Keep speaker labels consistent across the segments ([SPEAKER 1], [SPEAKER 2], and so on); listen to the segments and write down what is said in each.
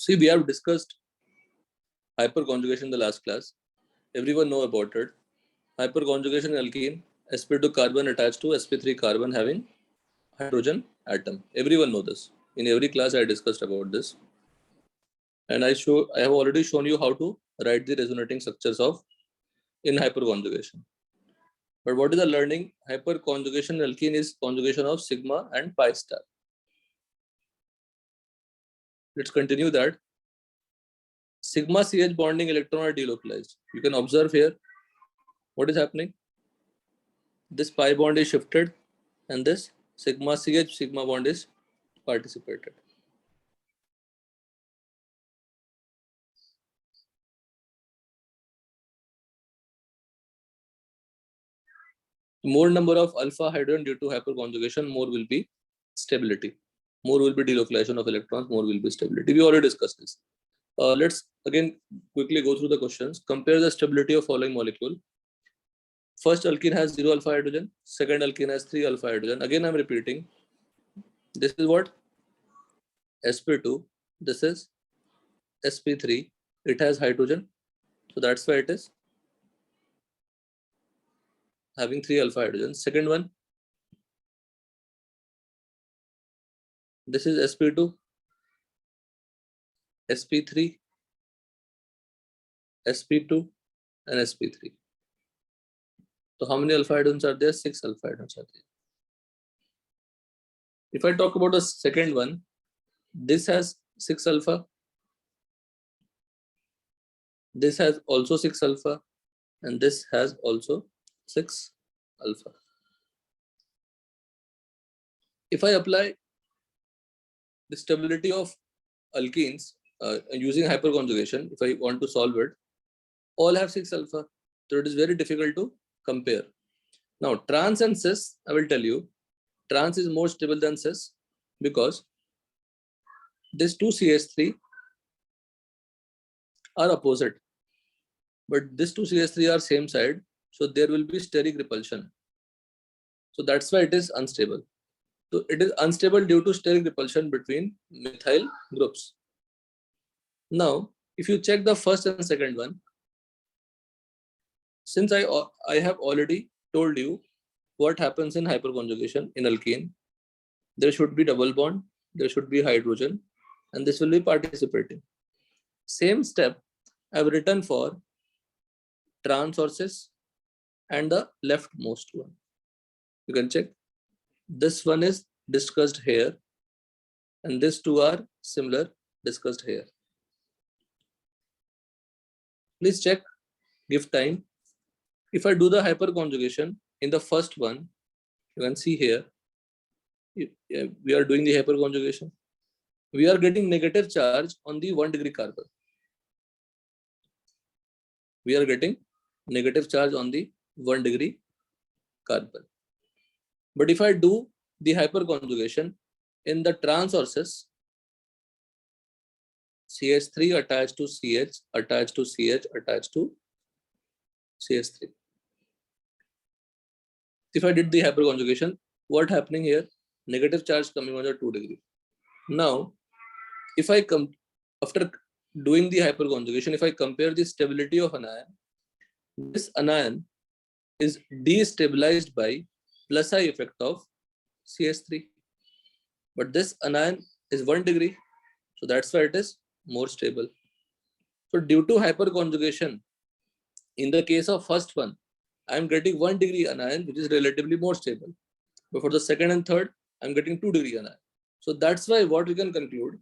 [SPEAKER 1] See, we have discussed hyperconjugation in the last class. Everyone know about it. Hyperconjugation in alkene, sp2 carbon attached to sp3 carbon having hydrogen atom. Everyone know this. In every class I discussed about this. And I have already shown you how to write the resonating structures of in hyperconjugation. But what is the learning? Hyperconjugation alkene is conjugation of sigma and pi star. Let's continue that. Sigma CH bonding electron are delocalized. You can observe here what is happening. This pi bond is shifted and this sigma CH sigma bond is participated. More number of alpha hydrogen due to hyperconjugation, more will be stability. More will be delocalization of electrons, more will be stability. We already discussed this. Let's again quickly go through the questions. Compare the stability of following molecule. First alkene has 0 alpha hydrogen. Second alkene has 3 alpha hydrogen. Again, I'm repeating. This is what? sp2. This is sp3. It has hydrogen. So that's why it is having 3 alpha hydrogens. Second one. This is sp2. sp3. sp2 and sp3. So how many alpha hydrogens are there? 6 alpha hydrogens are there. If I talk about the second one, this has 6 alpha. This has also 6 alpha. And this has also 6 alpha. If I apply the stability of alkenes using hyperconjugation, if I want to solve it, all have 6 alpha. So it is very difficult to compare. Now, trans and cis, I will tell you, trans is more stable than cis because these two CH3 are opposite. But these two CH3 are same side, so there will be steric repulsion. So that's why it is unstable. So it is unstable due to steric repulsion between methyl groups. Now, if you check the first and second one, since I have already told you what happens in hyperconjugation in alkene, there should be double bond, there should be hydrogen, and this will be participating. Same step I have written for trans or cis and the leftmost one. You can check. This one is discussed here, and these two are similar, discussed here. Please check, give time. If I do the hyperconjugation in the first one, you can see here, we are doing the hyperconjugation. We are getting negative charge on the 1 degree carbon. We are getting negative charge on the 1 degree carbon. But if I do the hyperconjugation in the trans or cis, CH3 attached to CH, attached to CH, attached to CH3. If I did the hyperconjugation, what happening here? Negative charge coming on the 2 degree. Now, if I come after doing the hyperconjugation, if I compare the stability of an ion, this anion is destabilized by plus I effect of CH3. But this anion is 1 degree, so that's why it is more stable. So due to hyperconjugation, in the case of first one, I am getting 1 degree anion, which is relatively more stable. But for the second and third, I am getting 2 degree anion. So that's why what we can conclude,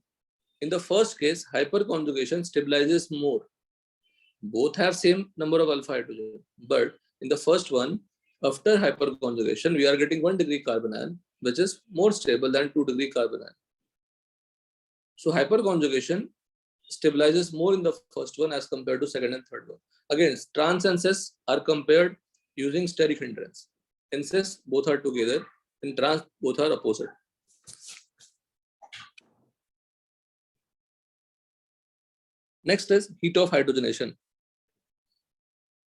[SPEAKER 1] in the first case, hyperconjugation stabilizes more. Both have same number of alpha hydrogen, but in the first one, after hyperconjugation, we are getting 1 degree carbon ion, which is more stable than 2 degree carbon ion. So hyperconjugation stabilizes more in the first one as compared to second and third one. Again, trans and cis are compared using steric hindrance. In cis, both are together. In trans, both are opposite. Next is heat of hydrogenation.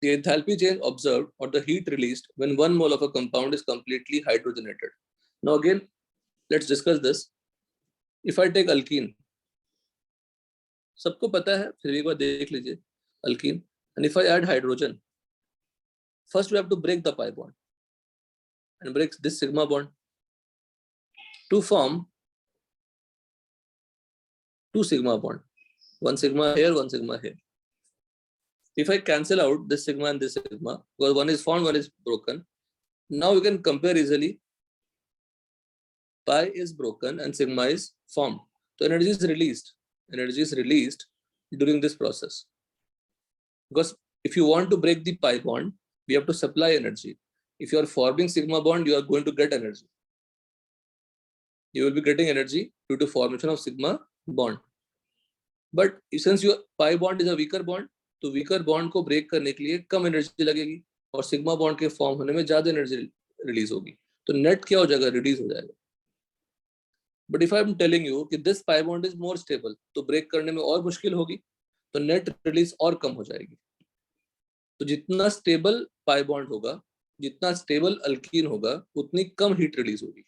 [SPEAKER 1] The enthalpy change observed or the heat released when 1 mole of a compound is completely hydrogenated. Now again, let's discuss this. If I take alkene, सबको पता है, फिर भी एक बार देख लीजिए. Alkene. And if I add hydrogen, first we have to break the pi bond and break this sigma bond to form two sigma bond. One sigma here, one sigma here. If I cancel out this sigma and this sigma, because one is formed, one is broken, now we can compare easily. Pi is broken and sigma is formed. So energy is released. Energy is released during this process. Because if you want to break the pi bond, we have to supply energy. If you are forming sigma bond, you are going to get energy. You will be getting energy due to formation of sigma bond. But since your pi bond is a weaker bond, तो weaker bond को break करने के लिए कम energy लगेगी और sigma bond के form होने में ज़्यादा energy release होगी. तो net क्या हो जाएगा? Reduce हो जाएगा. But if I am telling you कि this pi bond is more stable, तो break करने में और मुश्किल होगी, तो net release और कम हो जाएगी. तो जितना stable pi bond होगा, जितना stable alkene होगा, उतनी कम heat release होगी.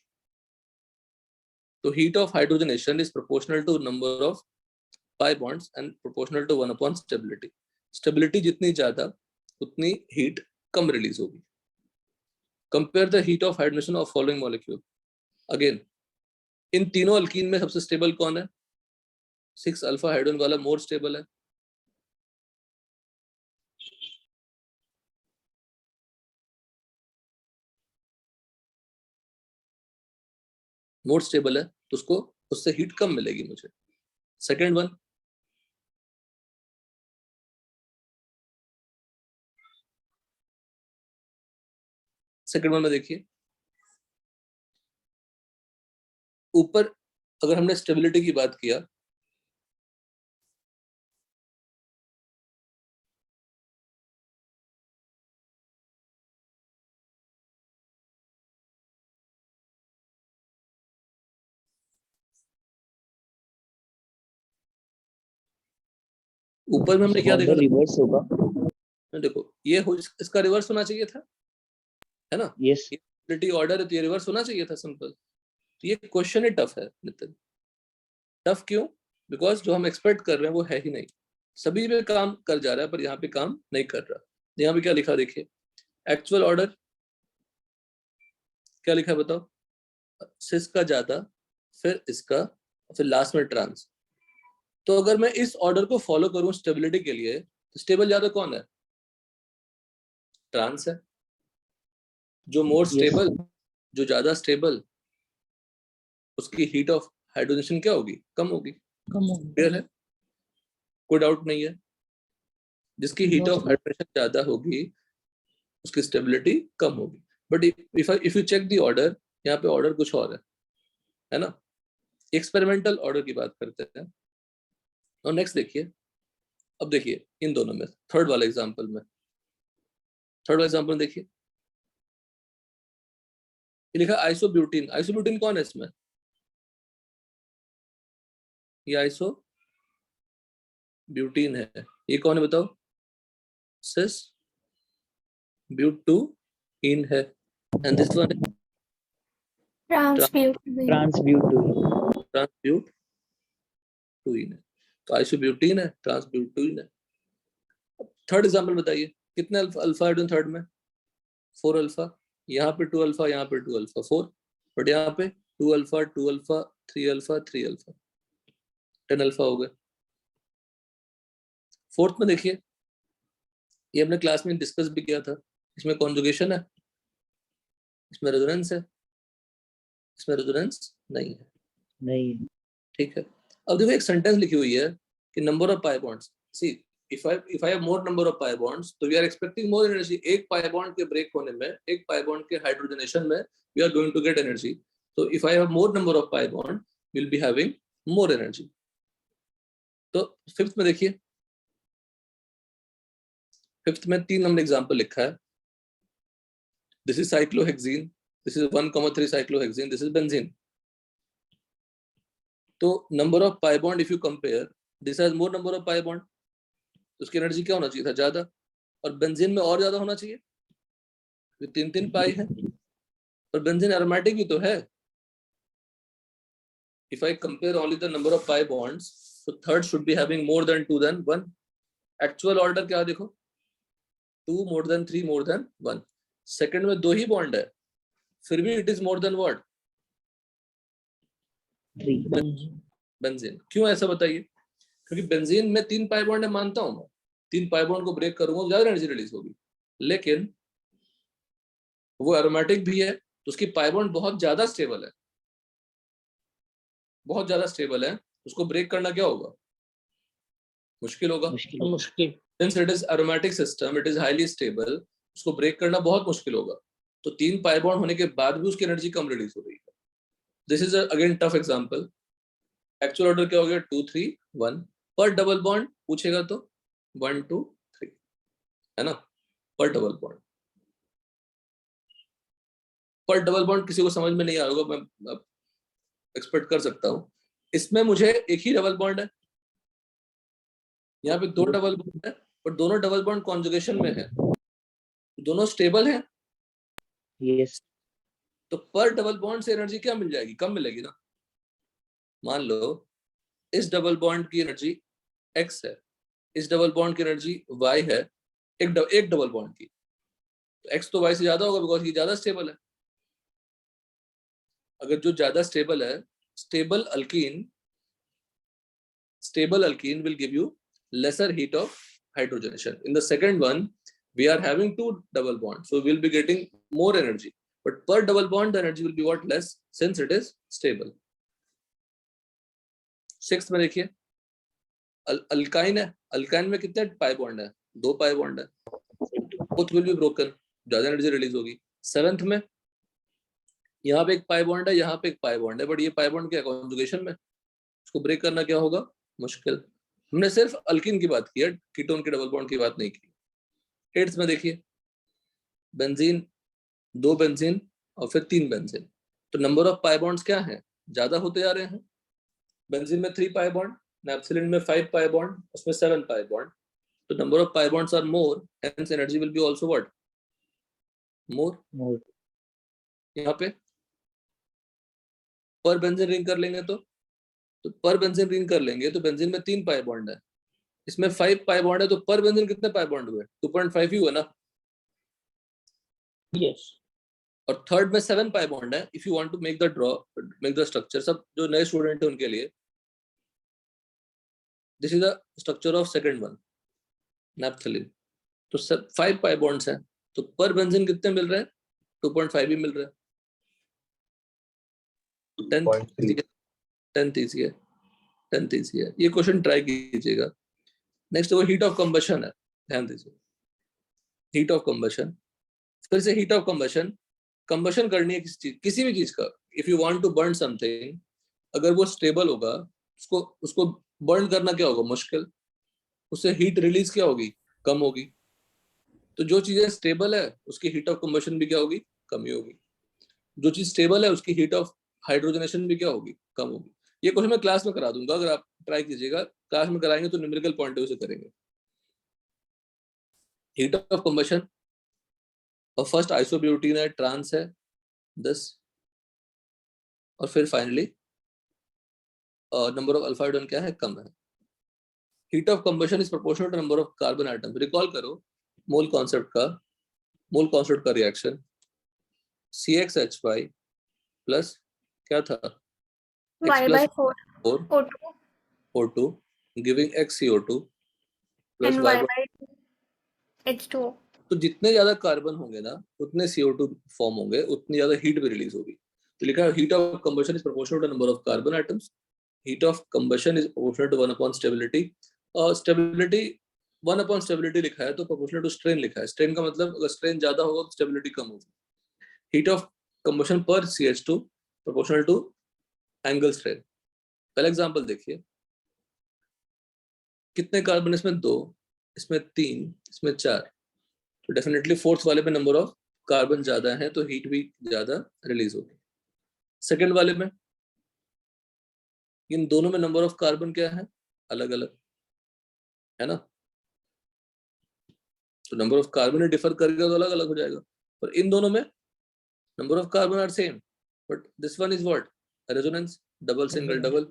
[SPEAKER 1] तो heat of hydrogenation is proportional to number of pi bonds and proportional to 1 upon stability. Stability जितनी ज़्यादा, उतनी heat कम release होगी. Compare the heat of hydrogenation of following molecule. Again, इन तीनों alkyne में सबसे स्टेबल कौन है? 6 अल्फा हाइड्रोजन वाला मोर स्टेबल है. मोर स्टेबल है तो उसको उससे हीट कम मिलेगी मुझे. सेकेंड वन, में देखिए ऊपर अगर हमने स्टेबिलिटी की बात किया, ऊपर में हमने क्या देखा?
[SPEAKER 2] रिवर्स होगा.
[SPEAKER 1] देखो ये इसका रिवर्स होना चाहिए था, है ना?
[SPEAKER 2] यस.
[SPEAKER 1] स्टेबिलिटी ऑर्डर है तो ये रिवर्स होना चाहिए था, सिंपल. तो ये क्वेश्चन ही टफ है नितिन. टफ क्यों? बिकॉज जो हम एक्सपेक्ट कर रहे हैं वो है ही नहीं. सभी पे काम कर जा रहा है पर यहाँ पे काम नहीं कर रहा. यहाँ पे क्या लिखा देखिए, एक्चुअल ऑर्डर क्या लिखा है बताओ? सिस का ज्यादा, फिर इसका, फिर लास्ट में ट्रांस. तो अगर मैं इस ऑर्डर को फॉलो करूं स्टेबिलिटी के लिए, तो स्टेबल ज्यादा कौन है? ट्रांस है. जो मोर स्टेबल, जो ज्यादा स्टेबल, उसकी हीट ऑफ हाइड्रोजनेशन क्या होगी? कम होगी. क्लियर है? कोई डाउट नहीं है. जिसकी हीट ऑफ हाइड्रोजनेशन ज्यादा होगी उसकी स्टेबिलिटी कम होगी. But if you check the order, यहाँ पे ऑर्डर कुछ और है ना? एक्सपेरिमेंटल ऑर्डर की बात करते हैं. और नेक्स्ट देखिए, अब देखिए इन दोनों में थर्ड वाले एग्जांपल में, देखिए ये लिखा आइसोब्यूटीन. आइसोब्यूटीन कौन है इसमें? ये आइसोब्यूटीन है. ये कौन है बताओ? सिस ब्यूटूइन है. एंड दिस वन है ट्रांसब्यूटूइन है. तो आइसोब्यूटीन है, ट्रांसब्यूटूइन है. थर्ड एग्जांपल बताइए, कितने अल्फा हाइड्रोजन थर्ड में? 4 अल्फा. यहाँ पे 2 अल्फा, यहाँ पे 2 अल्फा, 4. बट यहाँ पे 2 alpha, 2 alpha, 3 alpha, 3 alpha, 10 alpha हो गए. फोर्थ में देखिए, ये हमने क्लास में डिस्कस भी किया था. इसमें कॉन्जुगेशन है, इसमें रेजोनेंस है, इसमें रेजोनेंस नहीं है. ठीक है. अब देखो एक सेंटेंस लिखी हुई है कि number of pi bonds. See if I have more number of pi bonds, तो we are expecting more energy. एक pi bond के break होने में, एक pi bond के hydrogenation में we are going to get energy. So if I have more number of pi bond, we'll be having more energy. तो fifth में देखिए, फिफ्थ में 3 हमने एग्जांपल लिखा है. This is cyclohexene, this is 1,3 cyclohexene, this is benzene. तो number of pi bond if you compare, this has more number of pi bond, उसकी energy क्या होना चाहिए था? ज्यादा. और बेंजीन में और ज्यादा होना चाहिए. 3 पाई है और बेंजीन एरोमेटिक भी तो है. If I compare only the number of pi bonds, so third should be having more than 2 than 1. Actual order क्या देखो, 2 more than 3 more than 1. Second में 2 ही बॉन्ड है, फिर भी it is more than what,
[SPEAKER 2] 3.
[SPEAKER 1] Benzene. क्यों ऐसा बताइए? क्योंकि बेंजीन में 3 पाई बॉन्ड है, मानता हूं मैं, 3 पाई बॉन्ड को ब्रेक करूंगा तो ज्यादा एनर्जी रिलीज होगी, लेकिन वो एरोमेटिक भी है तो उसकी पाई बॉन्ड बहुत ज्यादा स्टेबल है, बहुत ज्यादा स्टेबल है. उसको ब्रेक करना क्या होगा, मुश्किल होगा.
[SPEAKER 2] मुश्किल.
[SPEAKER 1] Since it is aromatic system, it is highly stable, उसको ब्रेक करना बहुत मुश्किल होगा. तो 3 पाई बॉन्ड होने के बाद भी उसकी एनर्जी कम रिलीज हो रही है. This is again tough example. Actual order क्या हो गया, 2 3 1. पर डबल बॉन्ड पूछेगा तो 1 2 3, है ना, पर डबल बॉन्ड. पर डबल बॉन्ड किसी को समझ में नहीं आ रहा होगा, मैं एक्सपेक्ट कर सकता हूँ. इसमें मुझे एक ही डबल बॉन्ड है, यहाँ पे 2 डबल बॉन्ड है, पर दोनों डबल बॉन्ड कॉन्जुगेशन में है, दोनों स्टेबल है.
[SPEAKER 2] यस.
[SPEAKER 1] तो पर डबल बॉन्ड से एनर्जी क्या मिल जाएगी, कम मिलेगी ना. मान लो इस डबल बॉन्ड की एनर्जी x है, इस डबल बॉन्ड की एनर्जी y है, एक डबल बॉन्ड की, तो x तो y से ज्यादा होगा बिकॉज ये ज्यादा स्टेबल है. अगर जो ज्यादा स्टेबल है, stable alkene will give you lesser heat of hydrogenation. In the second one we are having 2 double bonds, so we'll be getting more energy, but per double bond the energy will be what, less, since it is stable. Sixth में देखिए alkyne है, alkyne में कितने पाई bond है, 2 पाई bond है, both will be broken, ज्यादा energy release होगी. Seventh में यहाँ पे एक पाई बॉन्ड है, यहाँ पे एक पाई बॉन्ड है, बट ये पाई बॉन्ड क्या कॉन्जुगेशन में, उसको ब्रेक करना क्या होगा, मुश्किल. हमने सिर्फ अल्किन की बात की है, कीटोन के डबल बॉन्ड की बात नहीं की. एट्थ में देखिए बेंजीन, 2 बेंजीन और फिर 3 बेंजीन, तो नंबर ऑफ पाई बॉन्ड्स क्या है, ज्यादा होते जा रहे हैं. बेंजीन में 3 पाई बॉन्ड, नैप्थेलिन में 5 पाई बॉन्ड, उसमें 7 पाई बॉन्ड, तो number of pi bonds are more, hence energy will be also what, more. यहाँ पे पर बेंजीन रिंग कर लेंगे तो पर बेंजीन रिंग कर लेंगे तो बेंजीन में 3 पाई बॉन्ड है, इसमें 5 पाई बॉन्ड है, तो पर बेंजीन कितने पाई बॉन्ड हुए, 2.5 ही हुआ ना.
[SPEAKER 2] यस.
[SPEAKER 1] और थर्ड में 7 पाई बॉन्ड है. If you want to make the structure, सब जो नए स्टूडेंट है उनके लिए, this is the structure of second one, naphthalene. तो सब 5 पाई बॉन्ड्स हैं, तो पर बेंजीन कितने मिल रहे हैं, 2.5 ही मिल रहे हैं. 10th इजी है, ये क्वेश्चन ट्राई कीजिएगा. नेक्स्ट वो हीट ऑफ कंबशन है, ध्यान दीजिए. हीट ऑफ कंबशन, फिर से हीट ऑफ कंबशन करनी है किसी भी चीज का. If you want to burn something, अगर वो स्टेबल होगा, उसको बर्न करना क्या होगा, मुश्किल. उससे हीट रिलीज क्या होगी, कम होगी. तो जो चीजें स्टेबल है उसकी हीट ऑफ कंबशन भी क्या होगी, कम ही होगी. जो चीज स्टेबल है उसकी हीट ऑफ हाइड्रोजनेशन भी क्या होगी, कम होगी. ये क्वेश्चन मैं क्लास में करा दूंगा, अगर आप ट्राई कीजिएगा. क्लास में कराएंगे तो न्यूमेरिकल पॉइंट ऑफ व्यू से करेंगे. हीट ऑफ कंबशन, और फर्स्ट आइसोब्यूटीन है, ट्रांस है 10, और फिर finally number of alpha hydrogen क्या है, कम है. Heat of combustion is proportional to number of carbon atoms. Recall करो मोल कॉन्सेप्ट का रिएक्शन, CxH5 प्लस क्या था,
[SPEAKER 3] Y/4
[SPEAKER 1] O2 giving XCO2 plus
[SPEAKER 3] and Y/H2O.
[SPEAKER 1] तो जितने ज्यादा कार्बन होंगे ना उतने CO2 फॉर्म होंगे, उतनी ज्यादा हीट भी रिलीज होगी. तो लिखा है heat of combustion is proportional to number of carbon atoms. Heat of combustion is proportional to 1 upon stability. और स्टेबिलिटी 1 upon स्टेबिलिटी लिखा है तो प्रोपोर्शनल टू स्ट्रेन लिखा है. स्ट्रेन का मतलब अगर स्ट्रेन ज्यादा होगा तो स्टेबिलिटी कम होगी. हीट ऑफ कंबशन पर CH2 proportional to angle strain. पहला एग्जांपल देखिए, कितने कार्बन, इसमें 2, इसमें 3, इसमें 4, तो डेफिनेटली फोर्थ वाले में नंबर ऑफ कार्बन ज्यादा है तो हीट भी ज्यादा रिलीज होगी. सेकंड वाले में इन दोनों में नंबर ऑफ कार्बन क्या है, अलग अलग है ना, तो नंबर ऑफ कार्बन डिफर करेगा तो अलग अलग हो जाएगा. पर इन दोनों में number of carbon are same, but this one is what, resonance, double single double.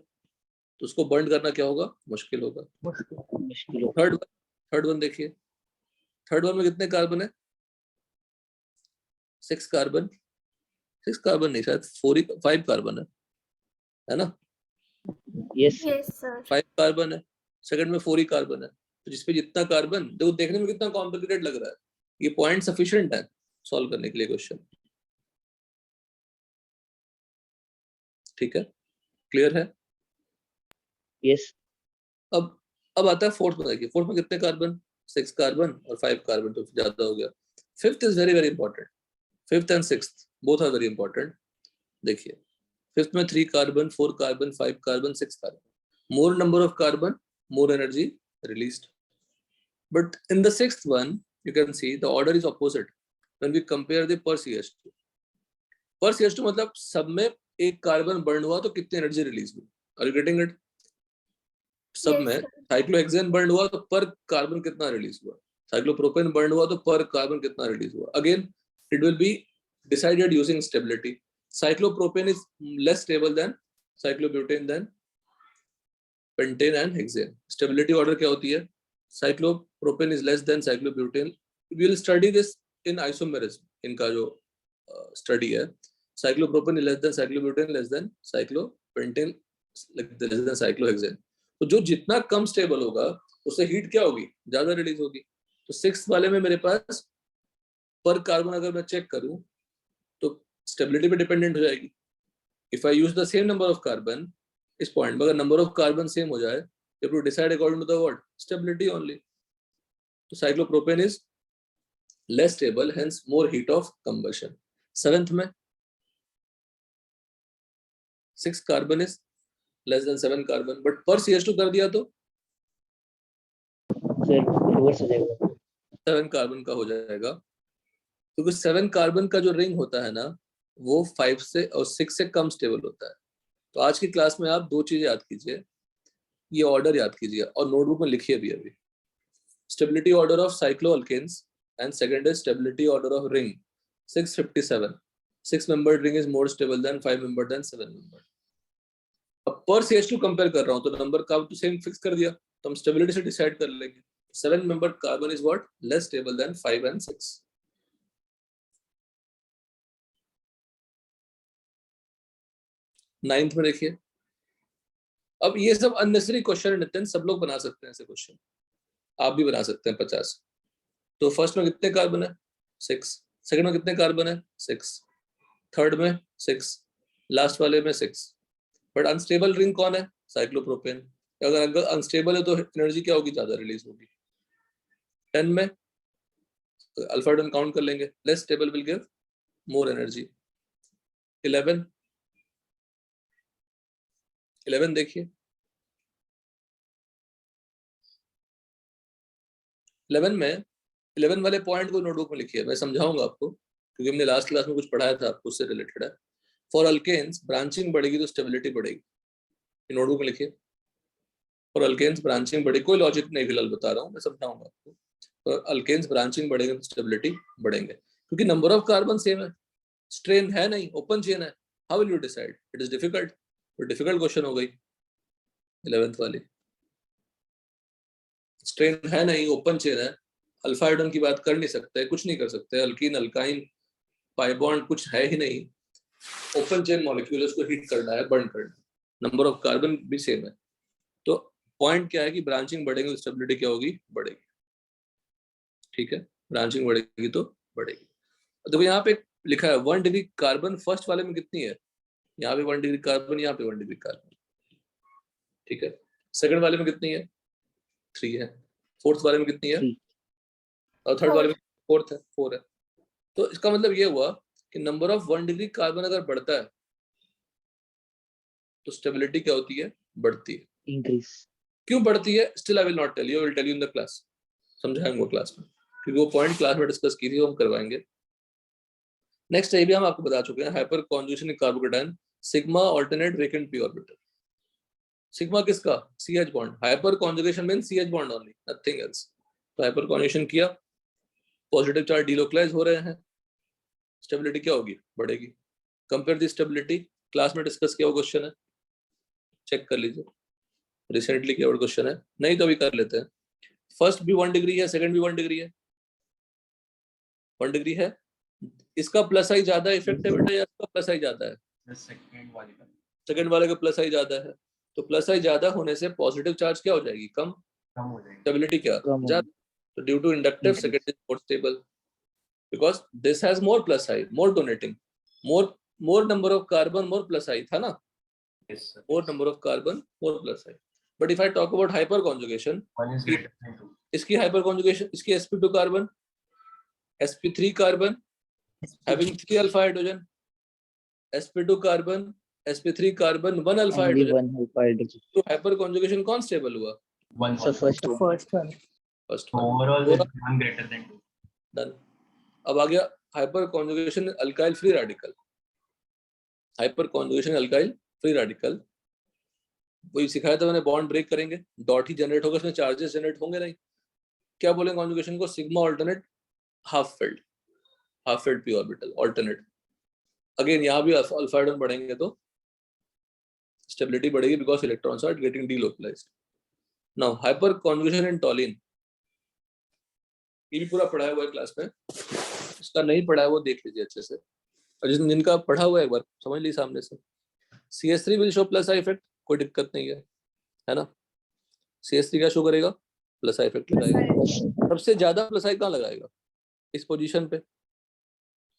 [SPEAKER 1] तो उसको बर्न करना क्या होगा, मुश्किल होगा।
[SPEAKER 2] मुश्किल होगा।
[SPEAKER 1] थर्ड वन देखिए, थर्ड वन में कितने कार्बन है, 6 कार्बन, 6 कार्बन नहीं शायद 5 कार्बन है ना,
[SPEAKER 2] यस
[SPEAKER 3] Yes, sir.
[SPEAKER 1] 5 कार्बन है, सेकंड में 4 ही कार्बन है। तो जिसपे जितना कार्बन, देखो देखने में कितना कॉम्प्लिकेटेड लग रहा है, ये पॉइंट सफिशिएंट है सॉल्व करने के लिए क्वेश्चन। ठीक है, क्लियर है।
[SPEAKER 2] यस
[SPEAKER 1] अब आता है फोर्थ में, देखिए फोर्थ में कितने कार्बन, 6 कार्बन और 5 कार्बन, तो ज्यादा हो गया। Fifth is very very important, fifth and sixth both are very important. देखिए फिफ्थ में 3 carbon, 4 carbon, 5 carbon, 6 carbon, more number of carbon, more energy released. But in the sixth one, you can see the order is opposite when we compare the per CH2. Per CH2 मतलब सब में एक carbon burn हुआ तो कितनी energy release हुई, are you getting it. सब
[SPEAKER 3] Yes,
[SPEAKER 1] में
[SPEAKER 3] sir.
[SPEAKER 1] साइक्लोहेक्सेन बर्न हुआ तो पर कार्बन कितना रिलीज हुआ, साइक्लोप्रोपेन बर्न हुआ तो पर कार्बन कितना रिलीज हुआ। Again it will be decided using stability. Cyclopropane is less stable than cyclobutane than pentane and hexane. Stability order क्या होती है, cyclopropane is less than cyclobutane. We will study this in isomerism, इनका जो study है, cyclopropane less than cyclobutane less than cyclopentane less than cyclohexane. तो जो जितना कम stable होगा उससे हीट क्या होगी, ज्यादा रिलीज होगी। तो 6 वाले में मेरे पास पर कार्बन अगर मैं चेक करूं तो स्टेबिलिटी पे डिपेंडेंट हो जाएगी। If I use the same number of carbon इस पॉइंट में, अगर नंबर ऑफ कार्बन सेम हो जाए, you have to decide according to the what, stability only. तो cyclopropane is less stable, hence more heat of combustion. Seventh में 6 carbon is less than 7 carbon, but per CH2 कर दिया तो
[SPEAKER 2] sir reverse हो जाएगा,
[SPEAKER 1] 7 carbon का हो जाएगा, क्योंकि 7 कार्बन का जो रिंग होता है ना वो 5 से और 6 से कम स्टेबल होता है। तो आज की क्लास में आप 2 चीजें याद कीजिए, ये ऑर्डर याद कीजिए और नोटबुक में लिखिए भी अभी। Stability order of cycloalkanes and second is stability order of ring 657. 6-membered ring is more stable than 5-membered than 7-membered. अब पर CH2 कंपेयर कर रहा हूं तो नंबर का तो सेम फिक्स कर दिया, तो हम स्टेबिलिटी से डिसाइड कर लेंगे। 7-membered carbon is what, less stable then 5 and 6। Ninth में देखिए, अब ये सब अननेसेसरी क्वेश्चन है नितिन, सब लोग बना सकते हैं ऐसे क्वेश्चन, आप भी बना सकते हैं 50। तो फर्स्ट में कितने कार्बन है, 6, सेकंड में कितने कार्बन है, 6, थर्ड में 6, लास्ट वाले में 6। बट अनस्टेबल रिंग कौन है, साइक्लोप्रोपेन। अगर अनस्टेबल है तो एनर्जी क्या होगी, ज्यादा रिलीज होगी। 10 में अल्फा आइडन काउंट कर लेंगे, less stable will give more energy. 11 देखिए, 11 वाले पॉइंट को नोटबुक में लिखिए, मैं समझाऊंगा आपको क्योंकि हमने लास्ट क्लास में कुछ पढ़ाया था आपको, उससे रिलेटेड है। फॉर अल्केन्स ब्रांचिंग बढ़ेगी तो स्टेबिलिटी बढ़ेगी, नोटबुक में लिखिए। फॉर अल्केन्स ब्रांचिंग बढ़ेगी, कोई लॉजिक नहीं फिलहाल बता रहा हूँ, मैं समझाऊंगा आपको। फॉर अल्केन्स ब्रांचिंग बढ़ेगी तो स्टेबिलिटी बढ़ेंगे, क्योंकि नंबर ऑफ कार्बन सेम है, स्ट्रेन है नहीं, ओपन चेन है। How will you decide, it is difficult. तो डिफिकल्ट क्वेश्चन हो गई 11th वाली। स्ट्रेन है नहीं, ओपन चेन है, अल्फा आइडन की बात कर नहीं सकते, कुछ नहीं कर सकते, अल्कीन अल्काइन पाई बॉन्ड कुछ है ही नहीं, ओपन चेन मॉलिक्यूल, उसको हीट करना है, बर्न करना है, नंबर ऑफ कार्बन भी सेम है। तो पॉइंट क्या है कि ब्रांचिंग बढ़ेगी तो स्टेबिलिटी क्या होगी, बढ़ेगी। ठीक है, ब्रांचिंग बढ़ेगी तो बढ़ेगी। देखो यहाँ पे लिखा है 1 डिग्री कार्बन, फर्स्ट वाले में कितनी है, यहाँ पे 1 डिग्री कार्बन, यहाँ पे 1 डिग्री कार्बन। ठीक है, सेकंड वाले में कितनी है, 3 है, फोर्थ वाले में कितनी है,
[SPEAKER 2] 3
[SPEAKER 1] और थर्ड
[SPEAKER 3] 4.
[SPEAKER 1] वाले में फोर्थ है, 4 है। तो इसका मतलब ये हुआ कि नंबर ऑफ 1 डिग्री कार्बन अगर बढ़ता है तो स्टेबिलिटी क्या होती है, बढ़ती है।
[SPEAKER 2] इंक्रीज।
[SPEAKER 1] क्यों बढ़ती है, still I will not tell you, I will tell you in the class, समझाएंगे वो क्लास में, क्योंकि वो पॉइंट क्लास में डिस्कस की थी, वो हम करवाएंगे। नेक्स्ट ये भी हम आपको बता चुके हैं, hyper conjugation carbocation sigma alternate vacant P orbital. Sigma किसका, CH bond, hyper conjugation means CH bond only, nothing else. तो हाइपर कॉन्जुगेशन किया, पॉजिटिव चार्ज डिलोकलाइज हो रहे हैं, स्टेबिलिटी क्या होगी, बढ़ेगी। कंपेयर द स्टेबिलिटी, क्लास में डिस्कस किया हुआ क्वेश्चन है, चेक कर लीजिए। रिसेंटली किया हुआ क्वेश्चन है, नहीं तो अभी कर लेते हैं। फर्स्ट भी 1 डिग्री है, सेकंड भी 1 डिग्री है, 1 डिग्री है, इसका प्लस आई ज्यादा इफेक्ट है बेटा या इसका प्लस आई ज्यादा है? सेकंड वाले का प्लस आई ज्यादा है, तो प्लस आई ज्यादा होने से पॉजिटिव चार्ज क्या हो जाएगी? कम
[SPEAKER 4] हो जाएगी।
[SPEAKER 1] स्टेबिलिटी क्या
[SPEAKER 2] कम हो
[SPEAKER 1] ज्यादा। तो due to inductive
[SPEAKER 2] Increase.
[SPEAKER 1] Second is more stable because this has more plus I, more donating, more number of carbon, more plus I था ना,
[SPEAKER 4] Yes, sir.
[SPEAKER 1] More number of carbon, more plus I. But if I talk about hyperconjugation,
[SPEAKER 4] 1 is greater than 2.
[SPEAKER 1] इसकी hyper conjugation, इसकी sp2 carbon, sp3 carbon having 3 alpha hydrogen, sp2 carbon, sp3 carbon, 1 alpha
[SPEAKER 2] Only
[SPEAKER 1] hydrogen,
[SPEAKER 2] one alpha hydrogen.
[SPEAKER 1] तो hyper conjugation कौन stable हुआ?
[SPEAKER 4] 1
[SPEAKER 2] So first one.
[SPEAKER 3] First one.
[SPEAKER 1] First
[SPEAKER 4] So overall is 1 greater than 2.
[SPEAKER 1] Done. अब आ गया hyper conjugation alkyl free radical. Hyper conjugation alkyl free radical वही सिखाया था मैंने, bond break करेंगे, डॉट ही जनरेट होगा, इसमें चार्जेस जनरेट होंगे नहीं। क्या बोलेंगे कॉन्जुगेशन को? Sigma alternate half filled p orbital alternate. Again यहाँ भी अल्फा हाइड्रोजन बढ़ेंगे तो स्टेबिलिटी बढ़ेगी because electrons are getting delocalised. Now hyperconjugation in toluene, ये भी पूरा पढ़ाया हुआ है क्लास में, इसका नहीं पढ़ा है वो देख लीजिए अच्छे से, और जिनका पढ़ा हुआ है एक बार समझ लीजिए सामने से। CS3 will show plus I effect, कोई दिक्कत नहीं है ना। CS3 क्या शो करेगा? प्लस आई इफेक्ट लगाएगा। सबसे ज्यादा प्लस आई कहाँ लगाएगा? इस पोजीशन पे,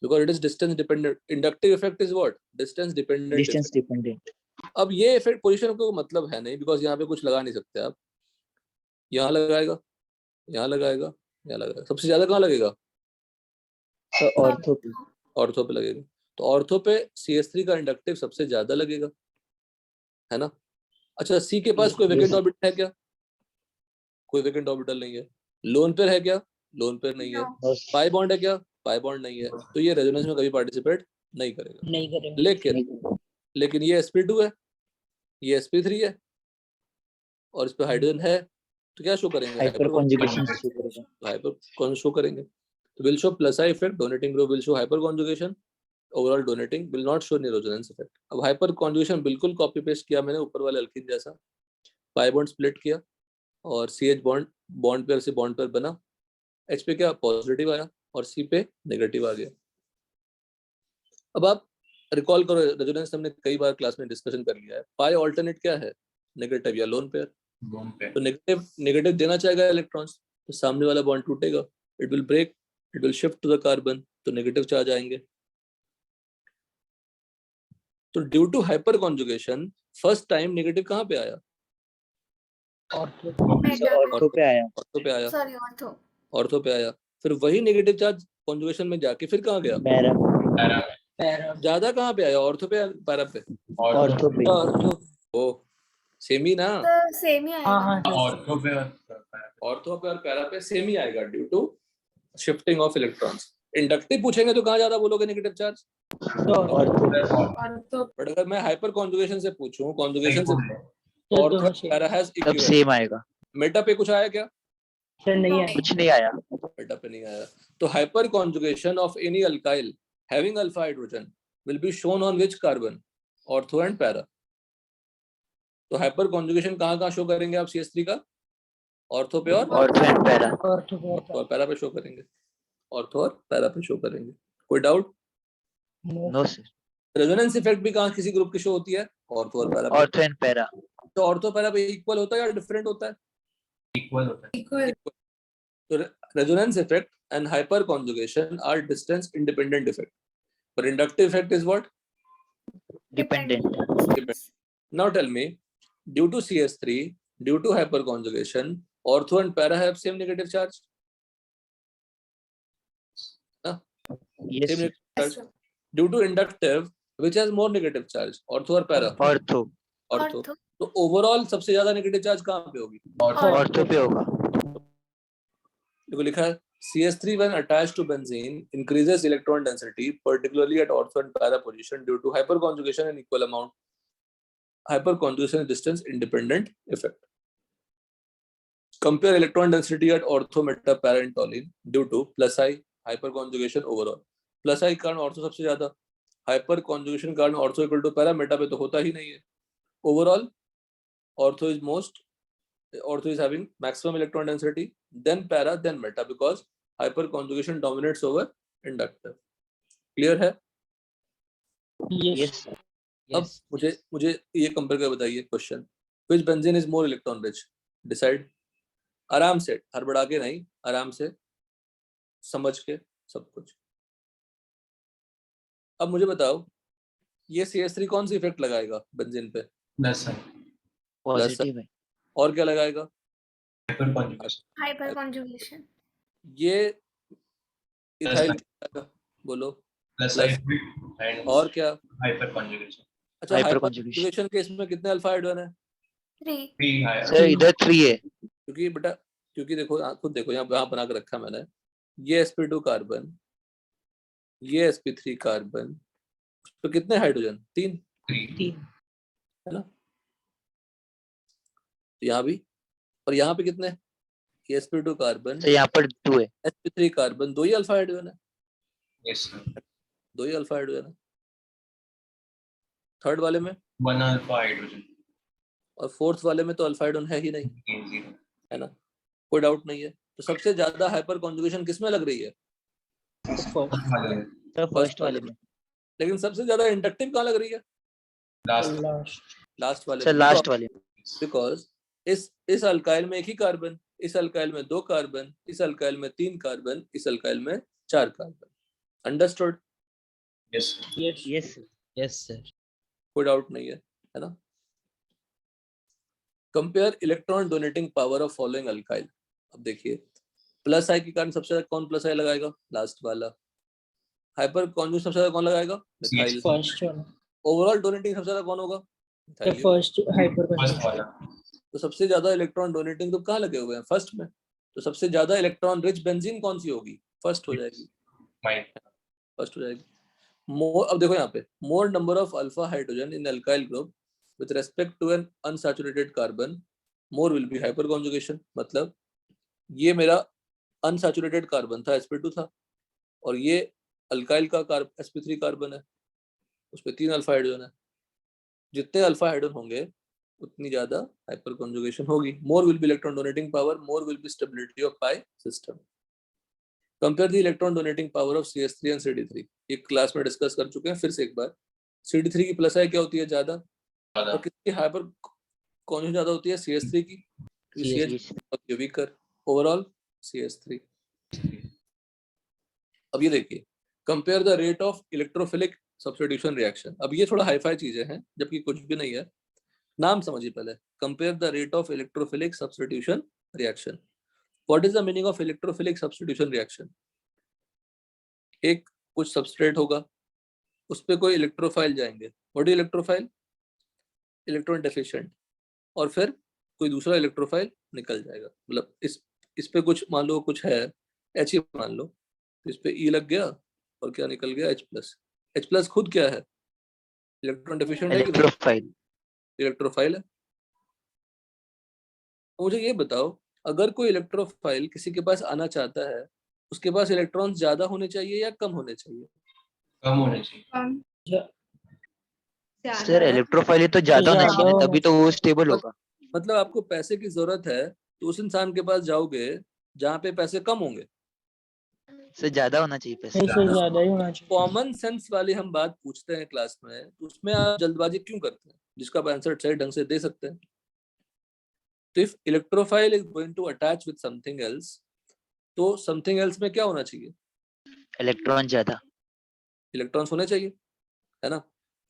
[SPEAKER 1] because it is distance dependent. Inductive effect is what? Distance dependent.
[SPEAKER 2] Distance dependent.
[SPEAKER 1] अब ये इफेक्ट पोजीशन को मतलब है नहीं, बिकॉज यहाँ पे कुछ लगा नहीं सकते आप। यहाँ लगाएगा, यहाँ लगाएगा, यहाँ लगाएगा, सबसे ज्यादा कहाँ लगेगा?
[SPEAKER 2] So ortho पे.
[SPEAKER 1] ऑर्थो पे लगेगा। तो ऑर्थो पे CS3 का इंडक्टिव सबसे ज्यादा लगेगा, है ना। अच्छा, C के पास कोई वेकेंट ऑर्बिटल है क्या? कोई वेकेंट ऑर्बिटल नहीं है। लोन पेयर है क्या? लोन पेयर नहीं है।
[SPEAKER 3] No.
[SPEAKER 1] पाई बॉन्ड है क्या? पाई बॉन्ड नहीं है। तो ये रेजोनेंस में कभी पार्टिसिपेट नहीं करेगा।
[SPEAKER 2] नहीं करेंगे।
[SPEAKER 1] लेकिन ये sp2 है, ये sp3 है, और इस पे हाइड्रोजन है, तो क्या शो करेंगे?
[SPEAKER 2] Hyper conjugation show करेगा.
[SPEAKER 1] हाइपर शो करेंगे। तो will show plus I effect, donating group will show hyper conjugation, overall donating will not show knee resonance effect. अब हाइपर कॉन्जुगेशन बिल्कुल कॉपी पेस्ट किया मैंने ऊपर वाले अल्कीन जैसा, पाई बॉन्ड स्प्लिट किया और CH बॉन्ड पेयर से बॉन्ड पेयर बना, H पे क्या पॉजिटिव आया और C पे नेगेटिव आ गया। अब आप रिकॉल करो, रेजोनेंस हमने कई बार क्लास में डिस्कशन कर लिया है। पाई ऑल्टरनेट क्या है? नेगेटिव या लोन पेयर।
[SPEAKER 4] Lone pair.
[SPEAKER 1] तो नेगेटिव देना चाहेगा इलेक्ट्रॉन्स, तो सामने वाला बॉन्ड टूटेगा, it will break, it will shift to the carbon, तो नेगेटिव चार्ज आएंगे। तो due to hyperconjugation first time negative कहाँ पे आया?
[SPEAKER 2] So
[SPEAKER 3] Meta.
[SPEAKER 2] ortho पे आया.
[SPEAKER 1] ऑर्थो पे आया,
[SPEAKER 3] Sorry, ortho.
[SPEAKER 1] ऑर्थो पे आया। फिर वही नेगेटिव चार्ज कॉन्जुगेशन में जाके फिर कहाँ गया?
[SPEAKER 2] Para.
[SPEAKER 4] Para.
[SPEAKER 1] ज्यादा कहाँ पे आया? ऑर्थो पे या पैरा पे?
[SPEAKER 2] Ortho पे.
[SPEAKER 1] ओ सेम ही ना,
[SPEAKER 3] तो सेम ही आएगा।
[SPEAKER 4] Ortho पे और para.
[SPEAKER 1] ऑर्थो पे और पैरा पे सेम ही आएगा due to shifting of electrons. Inductive पूछेंगे तो कहाँ ज्यादा बोलोगे negative charge?
[SPEAKER 2] Ortho.
[SPEAKER 3] Ortho.
[SPEAKER 1] But अगर मैं हाइपर कॉन्जुगेशन से पूछूं, कॉन्जुगेशन से
[SPEAKER 2] तो
[SPEAKER 1] ऑर्थो
[SPEAKER 2] दोनों same.
[SPEAKER 1] पैरा हैज
[SPEAKER 2] सब
[SPEAKER 1] इक्विवेलेंट।
[SPEAKER 2] सेम आएगा.
[SPEAKER 1] मेटा पे कुछ आया क्या?
[SPEAKER 3] नहीं है।
[SPEAKER 2] कुछ नहीं आया.
[SPEAKER 1] मेटा पे नहीं आया। तो hyper conjugation of any alkyl having alpha hydrogen will be shown on which carbon? Ortho and para. तो हाइपर कॉन्जुगेशन कहाँ शो करेंगे आप CS3 का? ऑर्थो पे और
[SPEAKER 2] Ortho and para.
[SPEAKER 1] ऑर्थो और पैरा पे शो करेंगे, ऑर्थो और पैरा पे शो करेंगे। कोई doubt?
[SPEAKER 2] No sir.
[SPEAKER 1] Resonance effect भी कहाँ किसी ग्रुप की शो होती है? ऑर्थो और पैरा पे।
[SPEAKER 2] Ortho and para.
[SPEAKER 1] तो ऑर्थो पैरा पे इक्वल होता है या डिफरेंट होता है?
[SPEAKER 4] Equal होता है.
[SPEAKER 3] Equal.
[SPEAKER 1] तो resonance effect and hyperconjugation are distance independent effect, पर inductive effect is what?
[SPEAKER 2] Dependent.
[SPEAKER 1] Now tell me, due to CS3, due to hyperconjugation, ortho and para have same negative charge?
[SPEAKER 2] Yes.
[SPEAKER 1] Same
[SPEAKER 2] sir.
[SPEAKER 1] negative charge. Due to inductive, which has more negative charge? Ortho or para?
[SPEAKER 2] Ortho.
[SPEAKER 1] Ortho. तो overall सबसे ज्यादा negative charge कहाँ पे होगी?
[SPEAKER 2] Ortho पे होगा.
[SPEAKER 1] देखो लिखा है CS3 when attached to benzene increases electron density, particularly at ortho and para position due to hyperconjugation in equal amount. Hyperconjugation is distance independent effect. Compare electron density at ortho, meta, para and toluene due to plus I hyperconjugation overall. Plus I कारण ortho सबसे ज्यादा, hyperconjugation कारण ortho equal to para, meta पे तो होता ही नहीं है। Overall ortho is most, ortho is having maximum electron density, then para, then meta, because hyperconjugation dominates over inductor. Clear है?
[SPEAKER 2] Yes, sir.
[SPEAKER 1] अब मुझे ये कंपेयर कर बताइए question, which benzene is more electron rich? Decide. आराम से, हड़बड़ा के नहीं, आराम से समझ के सब कुछ। अब मुझे बताओ, ये CH3 कौन सी इफेक्ट लगाएगा बेंजीन पे?
[SPEAKER 4] प्लस है,
[SPEAKER 2] पॉजिटिव है।
[SPEAKER 1] और क्या लगाएगा?
[SPEAKER 4] Hyper conjugation,
[SPEAKER 3] hyper conjugation.
[SPEAKER 1] ये इथाइल
[SPEAKER 4] Plus
[SPEAKER 1] बोलो
[SPEAKER 4] प्लस
[SPEAKER 1] प्लस,
[SPEAKER 4] एंड
[SPEAKER 1] और क्या?
[SPEAKER 4] हाइपर कॉन्जुगेशन,
[SPEAKER 1] अच्छा,
[SPEAKER 2] Hyperconjugation.
[SPEAKER 1] हाइपरकॉन्जुगेशन के इसमें कितने अल्फा हाइड्रोजन है?
[SPEAKER 3] 3
[SPEAKER 4] 3 हायर,
[SPEAKER 2] सर इधर 3 है।
[SPEAKER 1] क्योंकि बेटा, क्योंकि देखो खुद देखो, यहाँ बना के रखा मैंने, ये sp2 कार्बन, ये sp3 कार्बन, तो कितने हाइड्रोजन? 3
[SPEAKER 4] 3
[SPEAKER 1] है ना? तो यहाँ भी, और यहाँ पे कितने? ये sp2 कार्बन,
[SPEAKER 2] सर यहाँ पर 2 है।
[SPEAKER 1] sp3 कार्बन, 2 ही अल्फा हाइड्रोजन है,
[SPEAKER 4] यस सर,
[SPEAKER 1] 2 ही अल्फा हाइड्रोजन है। थर्ड वाले में
[SPEAKER 4] 1 अल्फा हाइड्रोजन,
[SPEAKER 1] और फोर्थ वाले में तो अल्फा हाइड्रोजन है ही नहीं,
[SPEAKER 4] 0
[SPEAKER 1] है ना? कोई डाउट नहीं है। तो सबसे ज्यादा हाइपर कॉन्जुगेशन किसमें लग रही है?
[SPEAKER 2] सर फर्स्ट वाले में।
[SPEAKER 1] लेकिन सबसे ज्यादा इंडक्टिव कहाँ लग रही है? लास्ट वाले
[SPEAKER 2] सर
[SPEAKER 1] में।
[SPEAKER 2] लास्ट वाले में।
[SPEAKER 1] बिकॉज इस अल्काइल में एक ही कार्बन, इस अल्काइल में 2 कार्बन, इस अल्काइल में 3 कार्बन, इस अल्काइल में 4 carbon. Understood?
[SPEAKER 4] Yes
[SPEAKER 2] yes sir.
[SPEAKER 1] कोई डाउट नहीं है ना? Compare electron donating power of following alkyl. अब देखिए, प्लस आई के कारण सबसे ज्यादा कौन प्लस आई लगाएगा? लास्ट वाला। हाइपर कॉन्जुगेशन सबसे ज्यादा कौन लगाएगा? मिथाइल।
[SPEAKER 5] फर्स्ट वाला,
[SPEAKER 1] ओवरऑल डोनेटिंग सबसे ज्यादा कौन होगा?
[SPEAKER 5] the
[SPEAKER 1] methyl.
[SPEAKER 5] first hyper
[SPEAKER 4] first वाला,
[SPEAKER 1] तो सबसे ज्यादा इलेक्ट्रॉन डोनेटिंग तो कहाँ लगे हुए हैं? फर्स्ट में। तो सबसे ज्यादा इलेक्ट्रॉन रिच बेंजीन कौन सी होगी? फर्स्ट हो जाएगी,
[SPEAKER 4] माइनस,
[SPEAKER 1] फर्स्ट हो जाएगी। मोर, अब देखो यहाँ पे, more number of alpha hydrogen in alkyl group with respect to an unsaturated carbon, more will be hyperconjugation. मतलब ये मेरा अनसैचुरेटेड कार्बन था, sp2 था, और ये अल्काइल का sp3 कार्बन है, उस पे 3 अल्फा हाइड्रोजन है। जितने अल्फा हाइड्रोजन होंगे उतनी ज्यादा हाइपर कॉन्जुगेशन होगी। मोर will B electron donating power, more will B stability of pi system. Compare the electron donating power of CH3 and CD3। एक क्लास में डिस्कस कर चुके हैं, फिर से एक बार। CD3 की प्लस आई क्या होती है? ज्यादा। और किसकी हाइपर कॉन्जुगेशन ज्यादा होती है? CH3 की, क्योंकि CH होती है वीकर। Overall CH3। अब ये देखिए, compare the rate of electrophilic substitution reaction. अब ये थोड़ा हाईफाई चीजें हैं, जबकि कुछ भी नहीं है, नाम समझिए पहले। Compare the rate of electrophilic substitution reaction. What is the meaning of electrophilic substitution reaction? एक कुछ सबस्ट्रेट होगा, उस पे कोई इलेक्ट्रोफाइल जाएंगे। What is electrophile? Electron deficient. और फिर कोई दूसरा इलेक्ट्रोफाइल निकल जाएगा। मतलब इस पे कुछ मान लो, कुछ है H ही मान लो, तो इस पे E लग गया और क्या निकल गया? H+। H+ खुद क्या है? इलेक्ट्रॉन डेफिशिएंट है कि नहीं?
[SPEAKER 2] इलेक्ट्रोफाइल।
[SPEAKER 1] इलेक्ट्रोफाइल है। मुझे ये बताओ, अगर कोई इलेक्ट्रोफाइल किसी के पास आना चाहता है, उसके पास इलेक्ट्रॉन्स ज्यादा होने चाहिए या कम होने चाहिए?
[SPEAKER 4] कम होने चाहिए,
[SPEAKER 2] सर इलेक्ट्रोफाइल तो ज्यादा होना चाहिए ना, तभी तो वो स्टेबल होगा।
[SPEAKER 1] मतलब आपको पैसे की जरूरत है तो उस इंसान के पास जाओगे जहाँ पे पैसे कम होंगे।
[SPEAKER 2] सर ज्यादा होना चाहिए पैसे।
[SPEAKER 5] इससे ज्यादा ही होना चाहिए।
[SPEAKER 1] कॉमन सेंस वाली हम बात पूछते हैं क्लास में, तो उसमें आप जल्दबाजी क्यों करते हैं, जिसका आप आंसर सही ढंग से दे सकते हैं? तो if electrophile is going to attach with something else, तो समथिंग एल्स में क्या होना चाहिए?
[SPEAKER 2] इलेक्ट्रॉन ज्यादा।
[SPEAKER 1] इलेक्ट्रॉन्स होने चाहिए, है ना?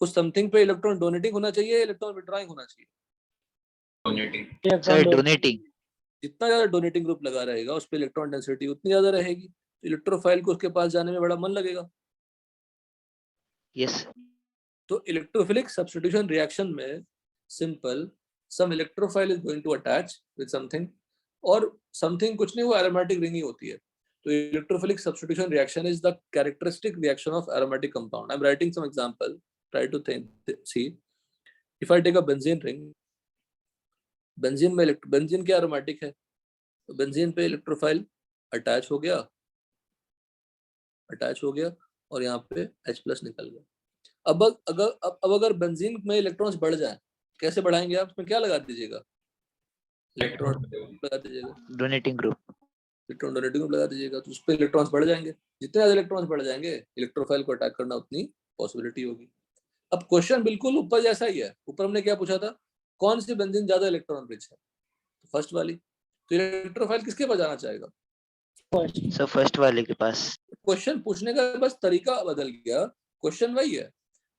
[SPEAKER 1] उस समथिंग पे इलेक्ट्रॉन डोनेटिंग होना चाहिए, इलेक्ट्रॉन विड्रॉइंग होना चाहिए?
[SPEAKER 4] Donating,
[SPEAKER 2] sir donating.
[SPEAKER 1] जितना ज्यादा डोनेटिंग ग्रुप लगा रहेगा उस पे इलेक्ट्रॉन डेंसिटी उतनी ज्यादा रहेगी, तो इलेक्ट्रोफाइल को उसके पास जाने में बड़ा मन लगेगा।
[SPEAKER 2] यस।
[SPEAKER 1] तो इलेक्ट्रोफिलिक सब्स्टिट्यूशन रिएक्शन में simple, some electrophile is going to attach with something, और समथिंग कुछ नहीं, वो एरोमेटिक रिंग ही होती है। तो electrophilic substitution reaction is the characteristic reaction of aromatic compound. I am writing some example, try to think, see. If I take a benzene ring, benzene में benzene क्या एरोमेटिक है, तो बेंजीन पे electrophile attach हो गया, और यहाँ पे H+ निकल गया। अब अगर बेंजीन में इलेक्ट्रॉन्स बढ़ जाए, कैसे बढ़ाएंगे आप? उसमें क्या लगा दीजिएगा? Electron
[SPEAKER 4] Electron.
[SPEAKER 1] लगा दीजिएगा,
[SPEAKER 2] donating group.
[SPEAKER 1] Electron donating group लगा दीजिएगा, तो उस पर इलेक्ट्रॉन्स बढ़ जाएंगे। जितने ज्यादा इलेक्ट्रॉन्स बढ़ जाएंगे, इलेक्ट्रोफाइल को अटैक करना उतनी पॉसिबिलिटी होगी। अब क्वेश्चन बिल्कुल ऊपर जैसा ही है। ऊपर हमने क्या पूछा था? कौन सी बेंजीन ज्यादा इलेक्ट्रॉन रिच है? फर्स्ट वाली। तो इलेक्ट्रोफाइल किसके पास जाना चाहेगा?
[SPEAKER 2] सर फर्स्ट वाले के पास।
[SPEAKER 1] क्वेश्चन पूछने का बस तरीका बदल गया, क्वेश्चन वही है।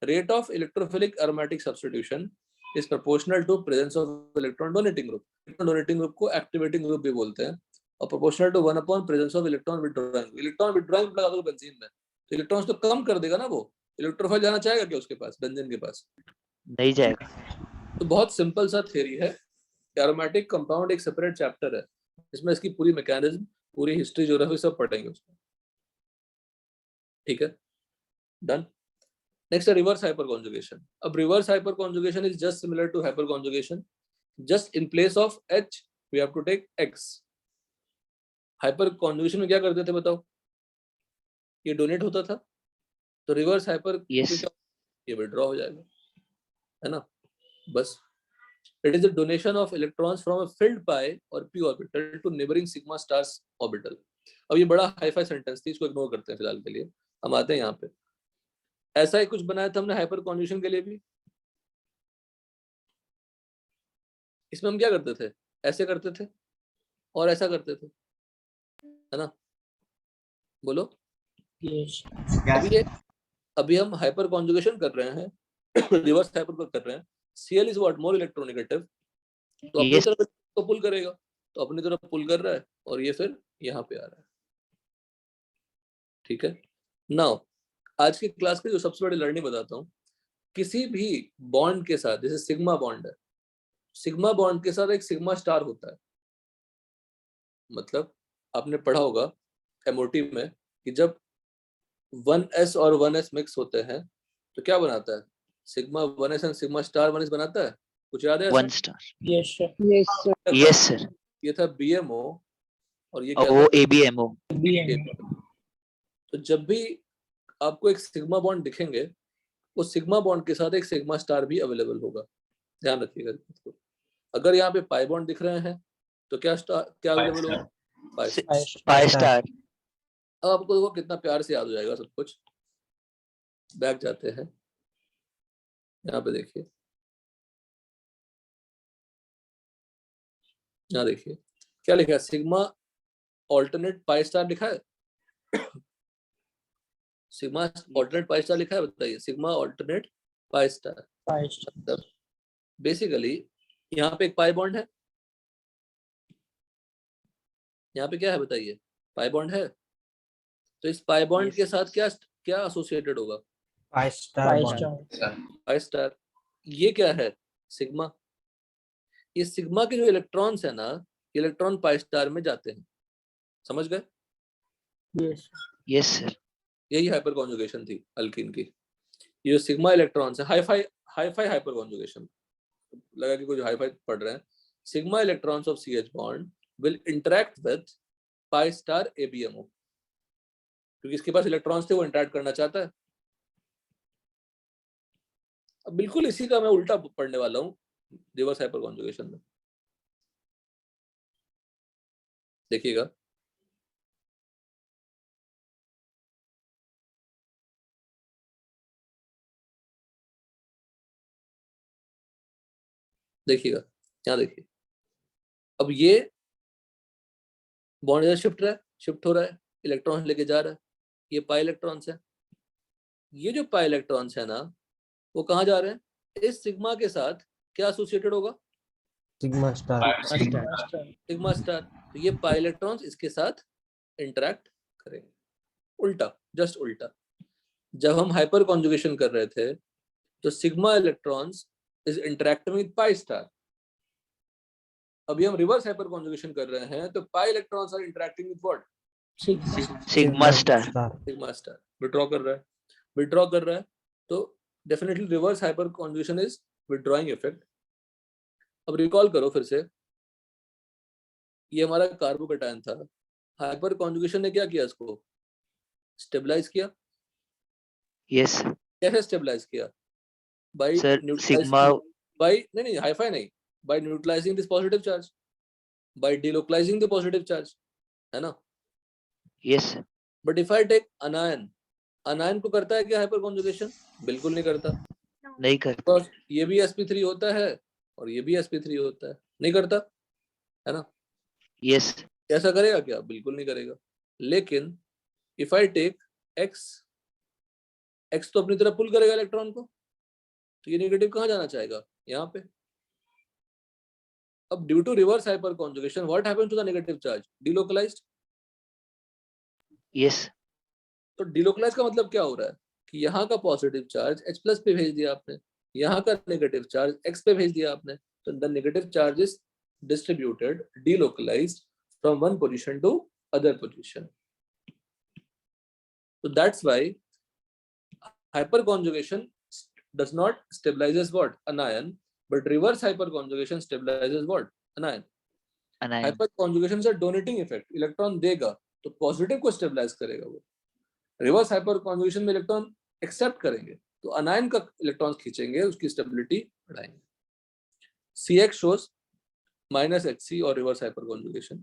[SPEAKER 1] Rate of electrophilic aromatic substitution is proportional to presence of electron donating group. Electron donating group को एक्टिवेटिंग ग्रुप भी बोलते हैं, और proportional to 1 upon presence of electron withdrawing. Electron withdrawing लगा दो बेंजीन में, तो इलेक्ट्रॉन्स तो कम कर देगा ना वो। इलेक्ट्रोफाइल जाना चाहेगा क्या उसके पास, बेंजीन के पास?
[SPEAKER 2] नहीं जाएगा।
[SPEAKER 1] तो बहुत सिंपल सा थ्योरी है। एरोमेटिक कंपाउंड एक सेपरेट चैप्टर है, इसमें इसकी पूरी मैकेनिज्म, पूरी हिस्ट्री, ज्योग्राफी सब पढ़ेंगे उसमें। ठीक है, डन। नेक्स्ट है रिवर्स हाइपर कॉन्जुगेशन। अब reverse hyperconjugation is just similar to hyperconjugation, just in place of H we have to take X। Hyperconjugation में क्या करते थे बताओ? ये डोनेट होता था, तो रिवर्स हाइपर
[SPEAKER 2] यस।
[SPEAKER 1] ये विड्रॉ हो जाएगा, है ना? बस it is the donation of electrons from a filled pi or p orbital to neighboring sigma stars orbital। अब ये बड़ा हाई-फाई सेंटेंस थी, इसको इग्नोर करते हैं फिलहाल के लिए। हम आते हैं यहाँ पे। ऐसा ही कुछ बनाया था हमने हाइपर कॉन्जुगेशन के लिए भी। इसमें हम क्या करते थे? ऐसे करते थे और ऐसा करते थे, है ना? बोलो। अभी हम हाइपर कॉन्जुगेशन कर रहे हैं, रिवर्स हाइपर कर रहे हैं। Cl is what? more electronegative, तो अपनी
[SPEAKER 2] Yes.
[SPEAKER 1] तरफ तो पुल करेगा, तो अपनी तरफ पुल कर रहा है, और ये फिर यहाँ पे आ रहा है। ठीक है, नाउ आज की क्लास की जो सबसे बड़ी लर्निंग बताता हूँ। किसी भी बॉन्ड के साथ, जैसे सिग्मा बॉन्ड है, सिग्मा बॉन्ड के साथ एक सिग्मा स्टार होता है। मतलब आपने पढ़ा होगा एमओटी में कि जब 1s और 1s मिक्स होते हैं तो क्या बनाता है? Sigma 1s and sigma star 1s बनाता है। कुछ याद है ऐसा?
[SPEAKER 2] 1 star.
[SPEAKER 5] Yes, sir. Yes, sir.
[SPEAKER 2] Yes sir.
[SPEAKER 1] ये था BMO और ये
[SPEAKER 2] और
[SPEAKER 1] क्या
[SPEAKER 2] वो
[SPEAKER 1] था?
[SPEAKER 2] ABMO।
[SPEAKER 1] तो जब भी आपको एक सिग्मा बॉन्ड दिखेंगे, वो सिग्मा बॉन्ड के साथ एक सिग्मा स्टार भी अवेलेबल होगा। ध्यान रखिएगा इसको। अगर यहाँ पे पाई बॉन्ड दिख रहे हैं तो क्या अवेलेबल होगा?
[SPEAKER 2] Pi star.
[SPEAKER 1] अब आपको देखो कितना प्यार से याद हो जाएगा सब कुछ। बैक जाते हैं, यहाँ पे देखिए, यहाँ देखिए क्या लिखा है? सिग्मा ऑल्टरनेट पाई स्टार लिखा है। सिग्मा ऑल्टरनेट पाई स्टार लिखा है, बताइए। सिग्मा ऑल्टरनेट पाई स्टार मतलब बेसिकली यहाँ पे एक पाई बॉन्ड है, यहाँ पे क्या है बताइए? पाई बॉन्ड है। तो इस पाई बॉन्ड के साथ क्या क्या एसोसिएटेड होगा?
[SPEAKER 5] Pi star.
[SPEAKER 1] Pi star. ये क्या है? सिग्मा। ये सिग्मा के जो इलेक्ट्रॉन्स है ना, इलेक्ट्रॉन पाई स्टार में जाते हैं। समझ गए?
[SPEAKER 2] Yes sir.
[SPEAKER 1] यही हाइपर कॉन्जुगेशन थी अल्कीन की। ये सिग्मा इलेक्ट्रॉन्स है, हाई-फाई हाइपर कॉन्जुगेशन। लगा कि कुछ हाई-फाई पढ़ रहे हैं। Sigma electrons of CH bond will interact with pi star ABMO, क्योंकि इसके पास इलेक्ट्रॉन्स थे, वो इंटरैक्ट करना चाहता है। अब बिल्कुल इसी का मैं उल्टा पढ़ने वाला हूँ रिवर्स हाइपर कॉन्जुगेशन में। देखिएगा, देखिएगा, यहाँ देखिए। अब ये बॉन्ड इधर शिफ्ट हो रहा है, इलेक्ट्रॉन लेके जा रहा है। ये पाई इलेक्ट्रॉन्स है। ये जो पाई इलेक्ट्रॉन्स है ना, वो कहाँ जा रहे हैं? इस सिग्मा के साथ क्या एसोसिएटेड होगा?
[SPEAKER 5] Sigma star.
[SPEAKER 1] Sigma star. तो ये पाई इलेक्ट्रॉन्स इसके साथ इंटरैक्ट करेंगे। उल्टा, जस्ट उल्टा। जब हम हाइपर कॉन्जुगेशन कर रहे थे तो sigma electrons is interacting with pi star. अभी हम रिवर्स हाइपर कॉन्जुगेशन कर रहे हैं तो pi electrons are interacting with what?
[SPEAKER 2] Sigma star.
[SPEAKER 1] Sigma star withdraw कर रहा है, तो definitely reverse hyperconjugation is withdrawing effect. अब रिकॉल करो फिर से, ये हमारा कार्बोकैटायन था। हाइपर कॉन्जुगेशन ने क्या किया? इसको स्टेबलाइज किया।
[SPEAKER 2] यस
[SPEAKER 1] कैसे स्टेबलाइज किया? By
[SPEAKER 2] sir. सिग्मा
[SPEAKER 1] by नहीं हाईफाई नहीं, by neutralizing this positive charge, by delocalizing the positive charge, है ना?
[SPEAKER 2] Yes.
[SPEAKER 1] But if I take anion, anion को करता है क्या हाइपर कॉन्जुगेशन? बिल्कुल नहीं करता,
[SPEAKER 2] नहीं कर
[SPEAKER 1] because ये भी sp3 होता है और ये भी sp3 होता है, नहीं करता, है ना?
[SPEAKER 2] Yes.
[SPEAKER 1] ऐसा करेगा क्या? बिल्कुल नहीं करेगा. लेकिन if I take x, x तो अपनी तरफ पुल करेगा इलेक्ट्रॉन को, तो ये नेगेटिव कहाँ जाना चाहेगा? यहाँ पे. अब due to reverse hyperconjugation what happens to the negative charge? Delocalised.
[SPEAKER 2] Yes.
[SPEAKER 1] तो डिलोकलाइज का मतलब क्या हो रहा है कि यहाँ का पॉजिटिव चार्ज H प्लस पे भेज दिया आपने, यहाँ का नेगेटिव चार्ज X पे भेज दिया आपने, तो the negative charge is distributed delocalized from one position to other position. So that's why hyperconjugation does not stabilizes what? Anion, but reverse hyperconjugation stabilizes what? Anion.
[SPEAKER 2] Anion.
[SPEAKER 1] हाइपरकॉन्जुगेशन से donating effect, electron देगा तो positive को stabilise करेगा वो. Reverse हाइपरकॉन्जुगेशन में electron accept करेंगे तो अनायन का इलेक्ट्रॉन खींचेंगे, उसकी स्टेबिलिटी बढ़ाएंगे. CX शोज -HC और रिवर्स हाइपरकॉन्जुगेशन.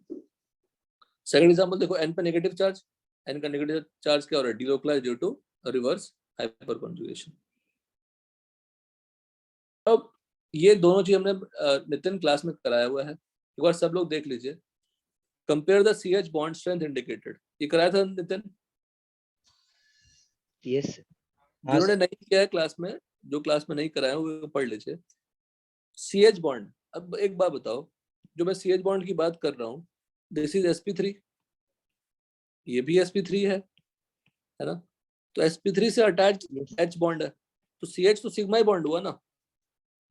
[SPEAKER 1] सेकंड एग्जांपल देखो, N पे नेगेटिव चार्ज, N का नेगेटिव चार्ज क्या हो रहा है? Delocalise due to reverse hyperconjugation. अब ये दोनों चीज हमने नितिन क्लास में कराया हुआ है, एक बार सब लोग देख लीजिए. Compare the CH bond strength indicated, ये कराया था नितिन?
[SPEAKER 2] Yes.
[SPEAKER 1] जिन्होंने नहीं किया है क्लास में, जो क्लास में नहीं कराया वो पढ़ लीजिए. CH बॉन्ड, अब एक बात बताओ, जो मैं CH बॉन्ड की बात कर रहा हूँ, दिस इज sp3, ये भी sp3 है ना? तो sp3 से अटैच H बॉन्ड है, तो CH तो सिग्मा ही बॉन्ड हुआ ना,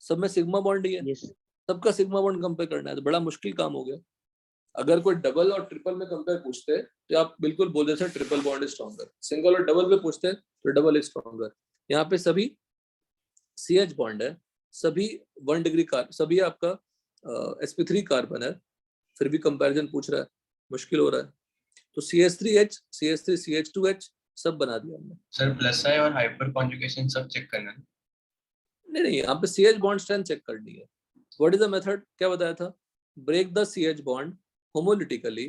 [SPEAKER 1] सब में सिग्मा बॉन्ड ही है.
[SPEAKER 2] Yes.
[SPEAKER 1] सबका सिग्मा बॉन्ड कंपेयर करना है तो बड़ा मुश्किल काम हो गया. अगर कोई डबल और ट्रिपल में कंपेयर पूछते तो आप बिल्कुल बोल देते triple bond is stronger. Single और डबल में पूछते तो डबल इज स्ट्रॉन्गर. यहाँ पे सभी CH बॉन्ड है, सभी 1 डिग्री कार्बन, सभी आपका sp3 कार्बन है, फिर भी कंपैरिजन पूछ रहा है, मुश्किल हो रहा है. तो CH3H, CH3, CH2H सब बना दिया हमने.
[SPEAKER 4] सर प्लस आई और हाइपर कॉन्जुगेशन सब चेक करना है.
[SPEAKER 1] नहीं, यहाँ पे CH बॉन्ड स्ट्रेंथ चेक करनी है. What is the method? क्या बताया था? Break the CH bond homolytically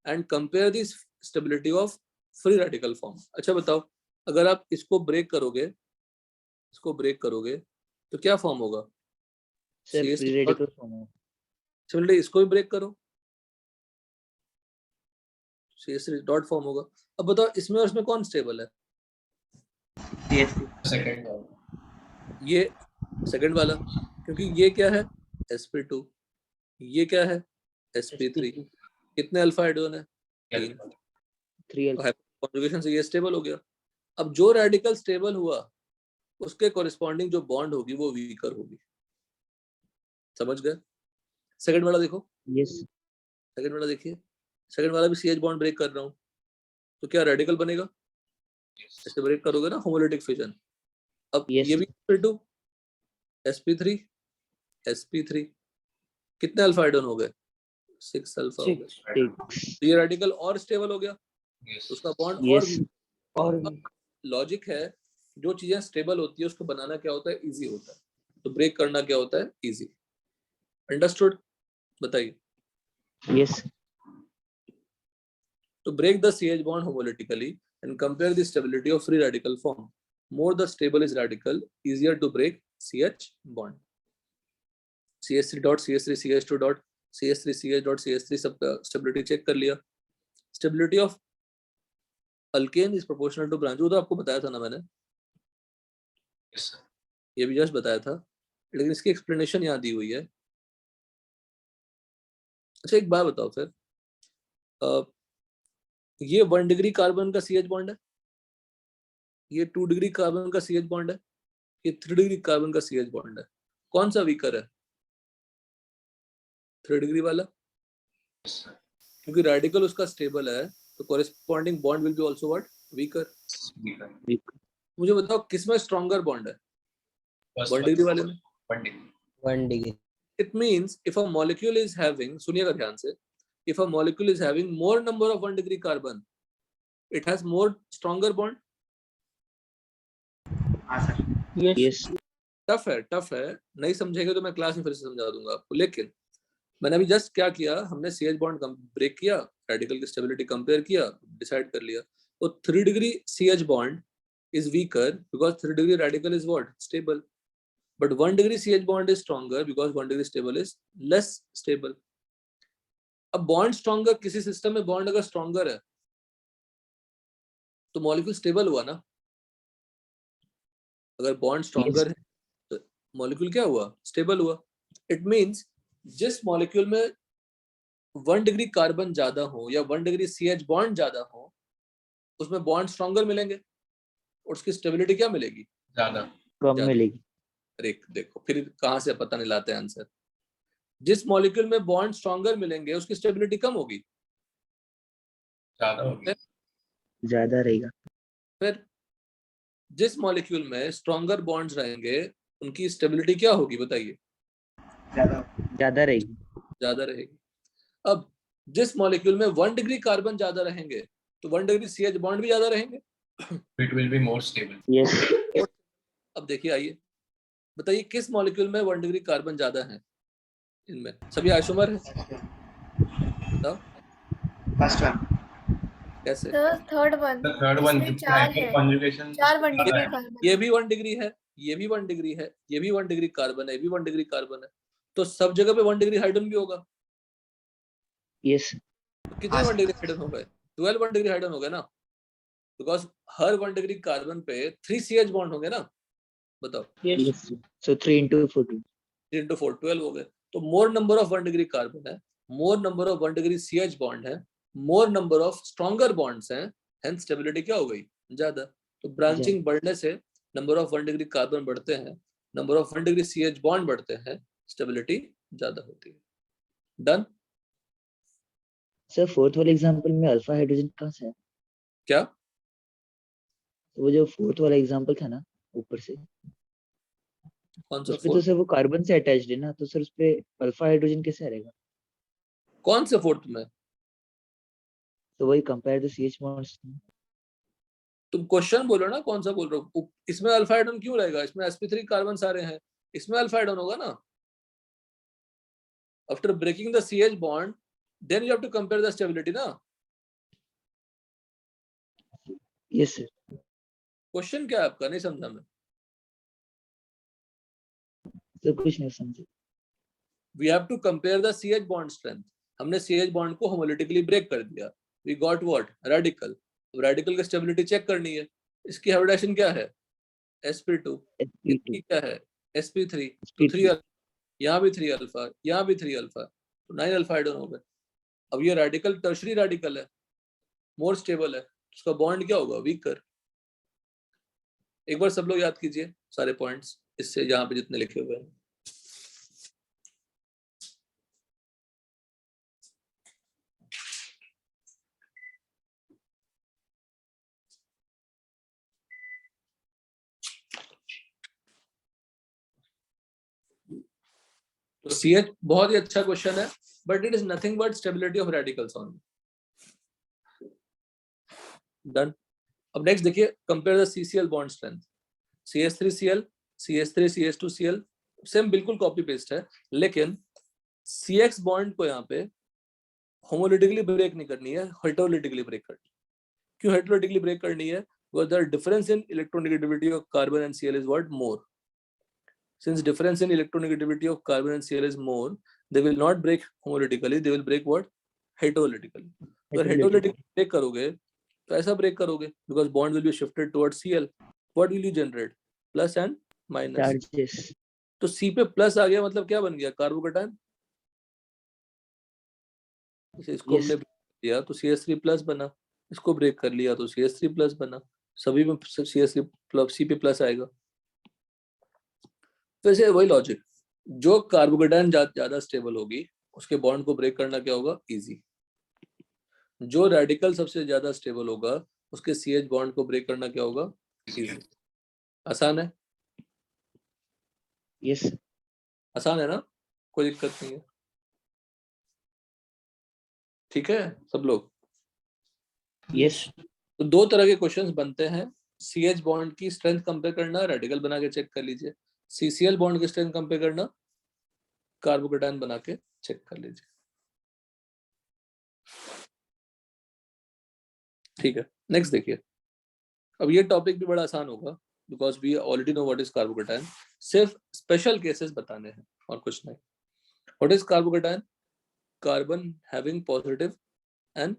[SPEAKER 1] and compare the stability of free radical form. अच्छा बताओ, अगर आप इसको ब्रेक करोगे तो क्या फॉर्म होगा?
[SPEAKER 2] Sir, free radical form है.
[SPEAKER 1] सिमिलरली इसको भी ब्रेक करो, CH3 डॉट फॉर्म होगा. अब बताओ इसमें और इसमें कौन स्टेबल है?
[SPEAKER 4] सेकंड
[SPEAKER 1] ये सेकंड वाला, क्योंकि ये क्या है? sp2, ये क्या है? sp3. कितने अल्फा हाइड्रोजन है? 3. कॉन्जुगेशन से ये स्टेबल हो गया. अब जो रेडिकल स्टेबल हुआ उसके कॉरेस्पॉन्डिंग जो बॉन्ड होगी वो वीकर होगी. समझ गए? सेकंड वाला देखो.
[SPEAKER 2] Yes.
[SPEAKER 1] सेकंड वाला देखिए, सेकंड वाला भी CH बॉन्ड ब्रेक कर रहा हूँ तो क्या रेडिकल बनेगा? ऐसे ब्रेक करोगे ना, होमोलिटिक फिजन. अब
[SPEAKER 2] Yes.
[SPEAKER 1] ये भी sp2, sp3 कितने अल्फा हाइड्रोजन हो गए? 6 अल्फा हो गए. तो ये रेडिकल और स्टेबल हो गया, उसका बॉन्ड
[SPEAKER 2] Yes.
[SPEAKER 1] और लॉजिक है, जो चीजें स्टेबल होती है उसको बनाना क्या होता है? इजी होता है. तो ब्रेक करना क्या होता है? इजी. अंडरस्टूड? बताइए.
[SPEAKER 2] Yes.
[SPEAKER 1] To break the CH bond homolytically and compare the stability of free radical form. More the stable is radical, easier to break CH bond. CH3 dot, CH3, CH2 dot, CH3, CH dot, CH3 सब stability check कर लिया. Stability of alkane is proportional to branch. वो तो आपको बताया था ना मैंने.
[SPEAKER 4] Yes, sir.
[SPEAKER 1] ये भी जस्ट बताया था, लेकिन इसकी एक्सप्लेनेशन यहाँ दी हुई है. अच्छा एक बात बताओ फिर, ये 1 डिग्री कार्बन का CH बॉन्ड है, ये 2 डिग्री कार्बन का CH बॉन्ड है, ये 3 डिग्री कार्बन का CH बॉन्ड है. कौन सा वीकर है? 3 डिग्री वाला,
[SPEAKER 4] Yes, sir.
[SPEAKER 1] क्योंकि रेडिकल उसका स्टेबल है तो corresponding bond will be also what? Weaker.
[SPEAKER 4] Weaker.
[SPEAKER 1] मुझे बताओ किसमें स्ट्रॉन्गर बॉन्ड है?
[SPEAKER 4] First
[SPEAKER 1] 1 डिग्री वाले में.
[SPEAKER 4] 1 degree.
[SPEAKER 5] 1 degree.
[SPEAKER 1] It means if a molecule is having, सुनिएगा ध्यान से, if a molecule is having more number of 1 degree carbon, it has more stronger bond.
[SPEAKER 5] Yes.
[SPEAKER 2] Yes.
[SPEAKER 1] Tough है, नहीं समझेंगे तो मैं क्लास में फिर से समझा दूंगा आपको। लेकिन मैंने अभी जस्ट क्या किया, हमने CH बॉन्ड ब्रेक किया, रेडिकल की स्टेबिलिटी कंपेयर किया, डिसाइड कर लिया। तो 3 degree CH bond is weaker because 3 degree radical is what? Stable. But 1 degree CH bond is stronger because 1 degree stable is less stable. अब बॉन्ड स्ट्रॉन्गर, किसी system में bond अगर stronger है तो मॉलिक्यूल स्टेबल हुआ ना। अगर बॉन्ड स्ट्रॉन्गर है तो मॉलिक्यूल क्या हुआ? स्टेबल हुआ। इट मींस जिस मॉलिक्यूल में 1 डिग्री कार्बन ज्यादा हो या 1 डिग्री CH बॉन्ड ज्यादा हो, उसमें बॉन्ड स्ट्रॉन्गर मिलेंगे और उसकी स्टेबिलिटी क्या मिलेगी?
[SPEAKER 4] ज्यादा
[SPEAKER 2] कम
[SPEAKER 1] ज्यादा।
[SPEAKER 2] मिलेगी।
[SPEAKER 1] अरे देखो फिर कहां से पता नहीं लाते आंसर। जिस मॉलिक्यूल में बॉन्ड स्ट्रॉन्गर मिलेंगे उसकी स्टेबिलिटी कम होगी।
[SPEAKER 4] ज्यादा होगी।
[SPEAKER 2] ज्यादा रहेगा।
[SPEAKER 1] फिर जिस मॉलिक्यूल में स्ट्रॉन्गर बॉन्ड्स रहेंगे उनकी स्टेबिलिटी क्या होगी बताइए?
[SPEAKER 2] ज्यादा रहेगी।
[SPEAKER 1] ज्यादा रहेगी। अब जिस मॉलिक्यूल में 1 डिग्री कार्बन ज्यादा रहेंगे तो 1 डिग्री CH बॉन्ड भी ज्यादा रहेंगे।
[SPEAKER 4] It will be more stable.
[SPEAKER 2] Yes.
[SPEAKER 1] अब देखिए, आइए बताइए किस मॉलिक्यूल में 1 डिग्री कार्बन ज्यादा है? इनमें सभी आइसोमर है। बताओ
[SPEAKER 5] फर्स्ट वन।
[SPEAKER 1] कैसे?
[SPEAKER 3] Third one,
[SPEAKER 4] The third one,
[SPEAKER 3] इसमें 4 है,
[SPEAKER 4] conjugation.
[SPEAKER 3] 4 1 डिग्री
[SPEAKER 4] है।
[SPEAKER 3] कार्बन।
[SPEAKER 1] ये भी 1 डिग्री है, ये भी 1 डिग्री है, ये भी 1 डिग्री कार्बन है, ये भी 1 डिग्री कार्बन है। तो सब जगह पे 1 डिग्री हाइड्रोजन भी होगा।
[SPEAKER 2] यस।
[SPEAKER 1] तो कितने 1 डिग्री हाइड्रोजन हो गए? 12 1 डिग्री हाइड्रोजन हो गए ना, बिकॉज हर 1 डिग्री कार्बन पे 3 CH बॉन्ड होंगे ना। बताओ,
[SPEAKER 2] यस। सो 3 into 4 2।
[SPEAKER 1] 3 into 4 12 हो गए। तो more number of 1 degree carbon है, more number of 1 degree CH bond है, more number of stronger bonds हैं, हेंस स्टेबिलिटी क्या हो गई? ज्यादा। तो ब्रांचिंग बढ़ने से नंबर ऑफ 1 डिग्री कार्बन बढ़ते हैं, number of 1 degree CH bond बढ़ते हैं, स्टेबिलिटी ज्यादा होती है। डन?
[SPEAKER 2] सर फोर्थ वाले एग्जांपल में अल्फा हाइड्रोजन कहाँ से है?
[SPEAKER 1] क्या?
[SPEAKER 2] वो जो फोर्थ वाला एग्जांपल था ना ऊपर से,
[SPEAKER 1] कौन सा
[SPEAKER 2] उस पे तो
[SPEAKER 1] फोर्थ?
[SPEAKER 2] सर वो कार्बन से अटैच्ड है ना, तो सर उस पे अल्फा हाइड्रोजन कैसे रहेगा?
[SPEAKER 1] कौन से फोर्थ में?
[SPEAKER 2] तो वही कंपेयर द CH बॉन्ड्स।
[SPEAKER 1] तुम क्वेश्चन बोलो ना, कौन सा बोल रहे हो? इसमें अल्फा हाइड्रोजन क्यों रहेगा? इसमें sp3 कार्बन सारे हैं, इसमें अल्फा हाइड्रोजन होगा ना। After breaking the CH bond then you have to compare the stability ना।
[SPEAKER 2] Yes sir.
[SPEAKER 1] क्वेश्चन क्या है आपका? नहीं समझा मैं।
[SPEAKER 2] तो कुछ नहीं समझे।
[SPEAKER 1] We have to compare the CH bond strength. हमने CH बॉन्ड को होमोलिटिकली ब्रेक कर दिया, वी गॉट व्हाट? रेडिकल। अब रेडिकल की स्टेबिलिटी चेक करनी है। इसकी हाइब्रिडेशन क्या है? sp2। इसकी क्या है? sp3। तो 3 यहाँ भी 3 अल्फा, यहाँ भी 3 अल्फा, तो 9 अल्फा हाइड्रोजन हो गए। अब ये रेडिकल टर्शरी रेडिकल है, मोर स्टेबल है, उसका बॉन्ड क्या होगा? वीकर। एक बार सब लोग याद कीजिए सारे पॉइंट्स, इससे यहाँ पे जितने लिखे हुए हैं। तो CH बहुत ही अच्छा क्वेश्चन है, but it is nothing but stability of radicals only. Done. अब नेक्स्ट देखिए, compare the CCl bond strength. CH3Cl, CH3CH2Cl same बिल्कुल कॉपी पेस्ट है, लेकिन CX बॉन्ड को यहाँ पे होमोलिटिकली ब्रेक नहीं करनी है, हेटेरोलिटिकली ब्रेक करनी है। क्यों हेटेरोलिटिकली ब्रेक करनी है? Because the difference in electronegativity of carbon and Cl is what? More. Since difference in electronegativity of carbon and Cl is more, they will not break homolytically, they will break what? Heterolytically. अगर heterolytically break करोगे तो ऐसा break करोगे, because bond will be shifted towards Cl. What will you generate? Plus and minus.
[SPEAKER 2] Charges.
[SPEAKER 1] तो C पे plus आ गया, मतलब क्या बन गया? कार्बोकेटायन। इसको
[SPEAKER 2] Yes.
[SPEAKER 1] हमने किया तो CH3 प्लस बना, इसको ब्रेक कर लिया तो CH3 प्लस बना, सभी में CH3 प्लस C पे प्लस आएगा। वैसे वही लॉजिक, जो कार्बोकेटायन ज्यादा स्टेबल होगी उसके बॉन्ड को ब्रेक करना क्या होगा? इजी। जो रेडिकल सबसे ज्यादा स्टेबल होगा उसके CH बॉन्ड को ब्रेक करना क्या होगा? इजी। आसान है?
[SPEAKER 2] यस।
[SPEAKER 1] आसान है ना, कोई दिक्कत नहीं है। ठीक है सब लोग?
[SPEAKER 2] यस।
[SPEAKER 1] तो दो तरह के क्वेश्चंस बनते हैं, CH बॉन्ड की स्ट्रेंथ कंपेयर करना, रेडिकल बना के चेक कर लीजिए। CCl बॉन्ड की स्ट्रेंथ कंपेयर करना, कार्बोकेटायन बना के चेक कर लीजिए। ठीक है, नेक्स्ट देखिए। अब ये टॉपिक भी बड़ा आसान होगा because we already know what is carbocation. सिर्फ स्पेशल केसेस बताने हैं और कुछ नहीं। What is carbocation? Carbon having positive and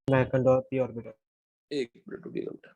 [SPEAKER 6] Second or p orbital.
[SPEAKER 1] एक मिनट रुकिएगा बेटा।